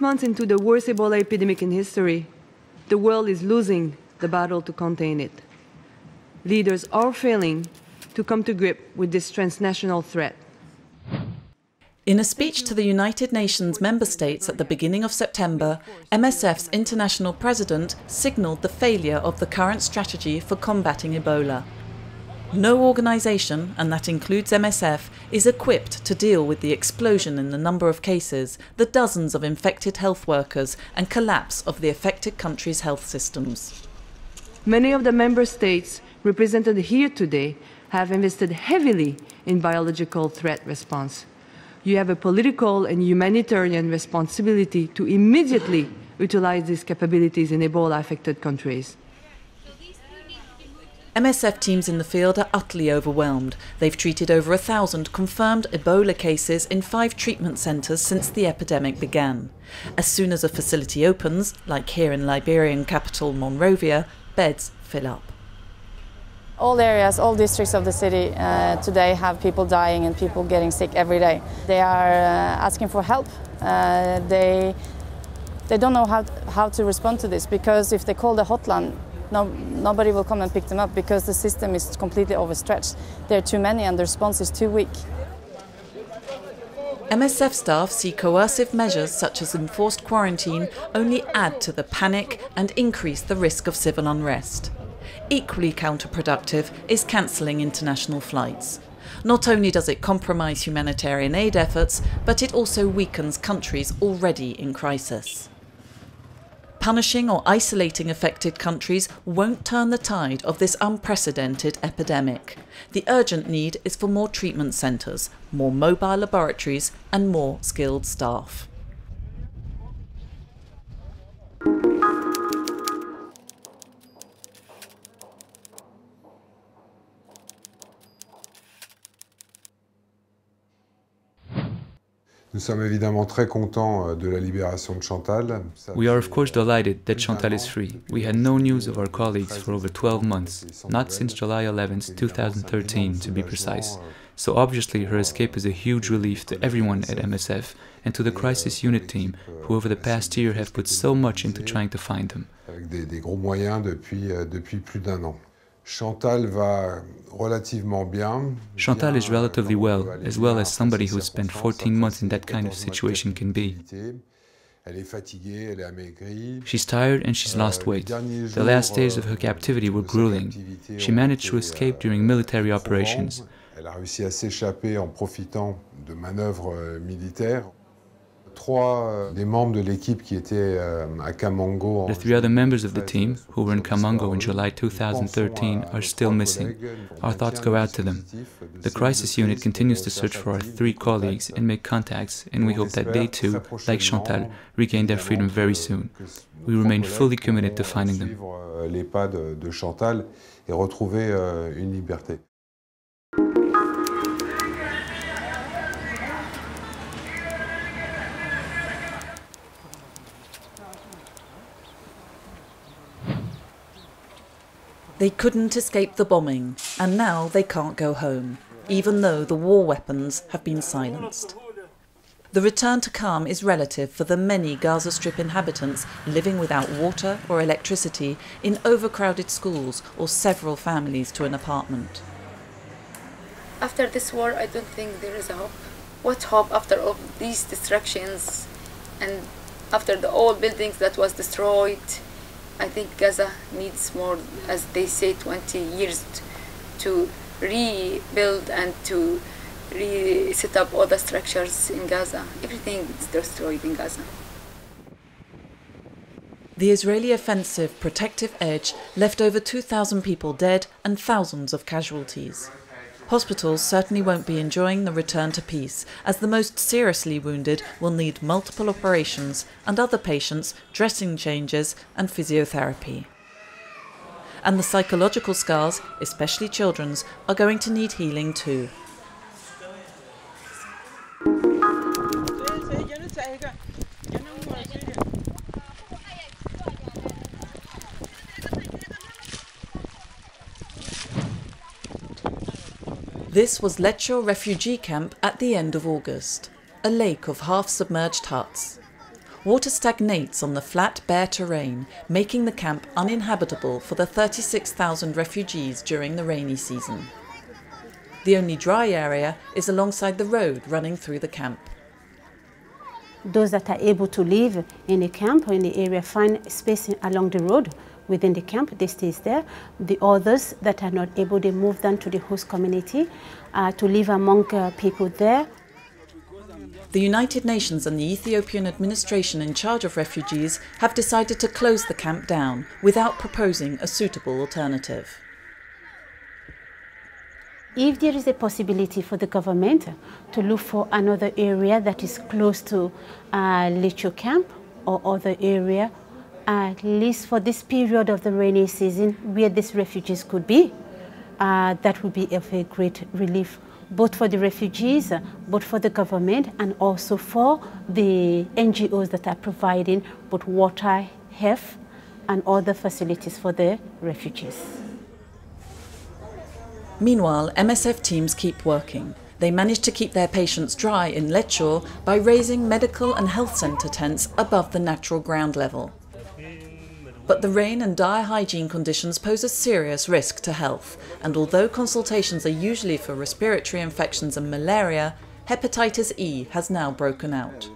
6 months into the worst Ebola epidemic in history, the world is losing the battle to contain it. Leaders are failing to come to grip with this transnational threat. In a speech to the United Nations member states at the beginning of September, MSF's international president signalled the failure of the current strategy for combating Ebola. No organisation, and that includes MSF, is equipped to deal with the explosion in the number of cases, the dozens of infected health workers, and collapse of the affected countries' health systems. Many of the member states represented here today have invested heavily in biological threat response. You have a political and humanitarian responsibility to immediately utilize these capabilities in Ebola-affected countries. MSF teams in the field are utterly overwhelmed. They've treated over 1,000 confirmed Ebola cases in 5 treatment centres since the epidemic began. As soon as a facility opens, like here in Liberian capital Monrovia, beds fill up. All areas, all districts of the city today have people dying and people getting sick every day. They are asking for help. They don't know how to respond to this, because if they call the hotline, nobody will come and pick them up because the system is completely overstretched. There are too many and the response is too weak. MSF staff see coercive measures such as enforced quarantine only add to the panic and increase the risk of civil unrest. Equally counterproductive is cancelling international flights. Not only does it compromise humanitarian aid efforts, but it also weakens countries already in crisis. Punishing or isolating affected countries won't turn the tide of this unprecedented epidemic. The urgent need is for more treatment centres, more mobile laboratories and more skilled staff. Nous sommes évidemment très contents de la libération de Chantal. We are of course delighted that Chantal is free. We had no news of our colleagues for over 12 months, not since July 11, 2013 to be precise. So obviously her escape is a huge relief to everyone at MSF and to the crisis unit team, who over the past year have put so much into trying to find them. Avec des gros moyens depuis plus d'un an. Chantal va relativement bien. Chantal is relatively well as somebody who spent 14 months in that kind of situation can be. She's tired and she's lost weight. The last days of her captivity were grueling. She managed to escape during military operations. Elle a réussi à s'échapper en profitant de manœuvres militaires. The 3 other members of the team, who were in Kamango in July 2013, are still missing. Our thoughts go out to them. The crisis unit continues to search for our 3 colleagues and make contacts, and we hope that they too, like Chantal, regain their freedom very soon. We remain fully committed to finding them. They couldn't escape the bombing, and now they can't go home, even though the war weapons have been silenced. The return to calm is relative for the many Gaza Strip inhabitants living without water or electricity in overcrowded schools or several families to an apartment. After this war, I don't think there is a hope. What hope after all these destructions and after the old buildings that was destroyed? I think Gaza needs more, as they say, 20 years to rebuild and to set up all the structures in Gaza. Everything is destroyed in Gaza. The Israeli offensive protective edge left over 2,000 people dead and thousands of casualties. Hospitals certainly won't be enjoying the return to peace, as the most seriously wounded will need multiple operations and other patients dressing changes and physiotherapy. And the psychological scars, especially children's, are going to need healing too. This was Lecce refugee camp at the end of August, a lake of half-submerged huts. water stagnates on the flat, bare terrain, making the camp uninhabitable for the 36,000 refugees during the rainy season. The only dry area is alongside the road running through the camp. Those that are able to live in the camp or in the area find space along the road within the camp, they stay there. The others that are not able, they move down to the host community to live among people there. The United Nations and the Ethiopian administration in charge of refugees have decided to close the camp down without proposing a suitable alternative. If there is a possibility for the government to look for another area that is close to Lecho camp or other area, at least for this period of the rainy season where these refugees could be, that would be of a great relief, both for the refugees, both for the government, and also for the NGOs that are providing both water, health, and other facilities for the refugees. Meanwhile, MSF teams keep working. They managed to keep their patients dry in Lecho by raising medical and health centre tents above the natural ground level. But the rain and dire hygiene conditions pose a serious risk to health, and although consultations are usually for respiratory infections and malaria, hepatitis E has now broken out.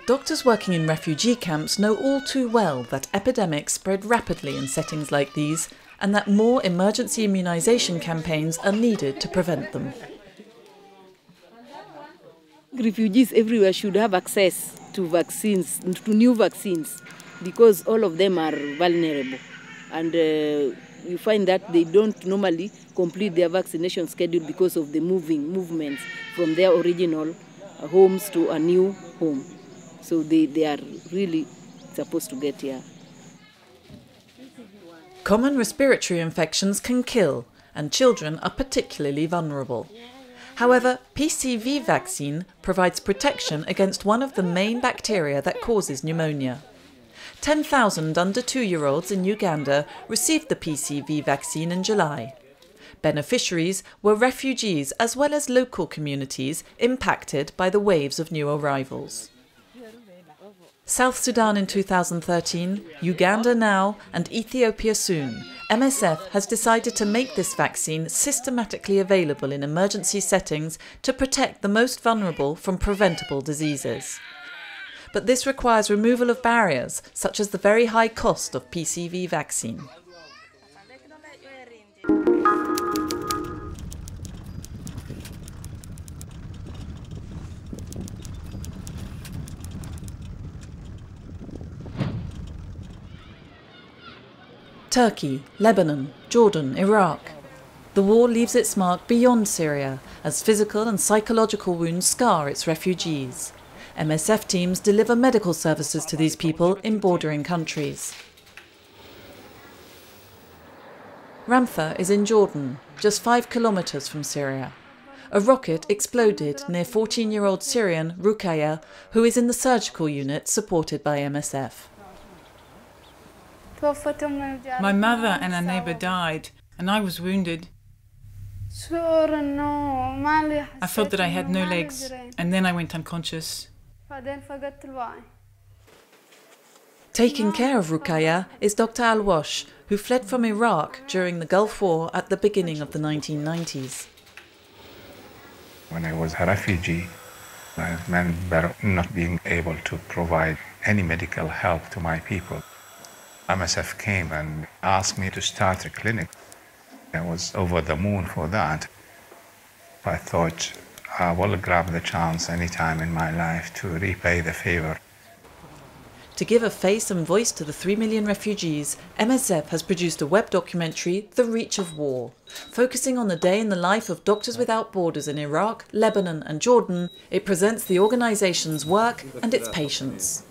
Doctors working in refugee camps know all too well that epidemics spread rapidly in settings like these, and that more emergency immunisation campaigns are needed to prevent them. Refugees everywhere should have access to vaccines, to new vaccines, because all of them are vulnerable. And you find that they don't normally complete their vaccination schedule because of the movements from their original homes to a new home. So they are really supposed to get here. Common respiratory infections can kill, and children are particularly vulnerable. However, PCV vaccine provides protection against one of the main bacteria that causes pneumonia. 10,000 under 2-year-olds in Uganda received the PCV vaccine in July. Beneficiaries were refugees as well as local communities impacted by the waves of new arrivals. South Sudan in 2013, Uganda now, and Ethiopia soon, MSF has decided to make this vaccine systematically available in emergency settings to protect the most vulnerable from preventable diseases. But this requires removal of barriers, such as the very high cost of PCV vaccine. Turkey, Lebanon, Jordan, Iraq. The war leaves its mark beyond Syria, as physical and psychological wounds scar its refugees. MSF teams deliver medical services to these people in bordering countries. Ramtha is in Jordan, just 5 kilometres from Syria. A rocket exploded near 14-year-old Syrian Ruqayya, who is in the surgical unit supported by MSF. My mother and a neighbour died, and I was wounded. I felt that I had no legs, and then I went unconscious. Taking care of Ruqayya is Dr. Al-Wash, who fled from Iraq during the Gulf War at the beginning of the 1990s. When I was a refugee, I meant not being able to provide any medical help to my people. MSF came and asked me to start a clinic. I was over the moon for that. I thought I will grab the chance any time in my life to repay the favor. To give a face and voice to the 3 million refugees, MSF has produced a web documentary, The Reach of War. Focusing on the day in the life of Doctors Without Borders in Iraq, Lebanon and Jordan, it presents the organisation's work and its patients.